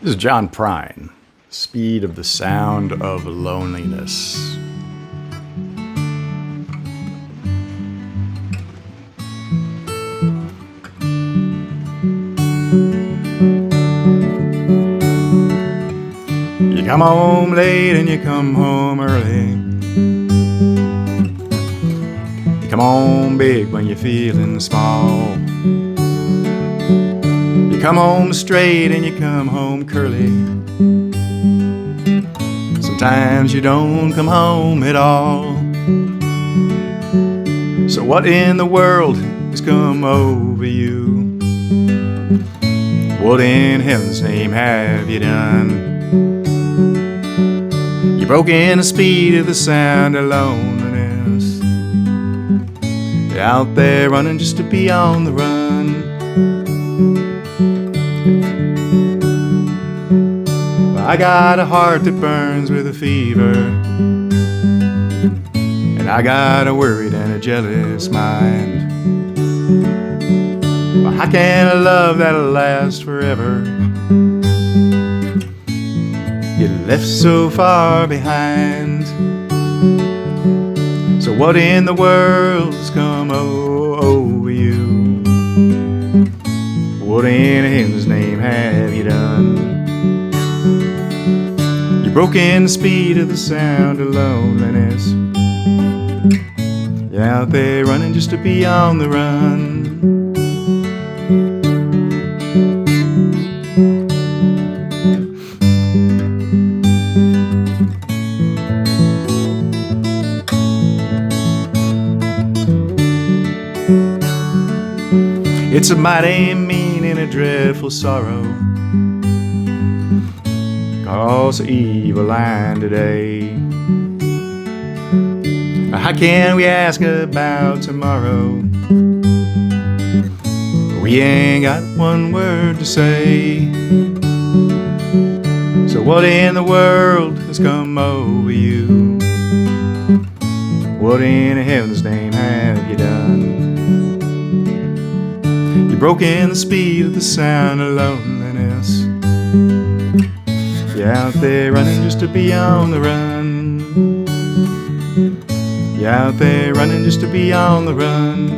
This is John Prine, Speed of the Sound of Loneliness. You come home late and you come home early. You come home big when you're feeling small. You come home straight and you come home curly. Sometimes you don't come home at all. So what in the world has come over you? What in heaven's name have you done? You broke in the speed of the sound of loneliness. You're out there running just to be on the run. I got a heart that burns with a fever, and I got a worried and a jealous mind. Well, how can a love that'll last forever get left so far behind? So what in the world has come over you? What in heaven's name have you done? You broke in the speed of the sound of loneliness. You're out there running just to be on the run. It's a mighty mean and a dreadful sorrow, 'cause the evil line today. How can we ask about tomorrow? We ain't got one word to say. So what in the world has come over you? What in heaven's name have you done? You broke in the speed of the sound of loneliness. You're out there running just to be on the run. You're out there running just to be on the run.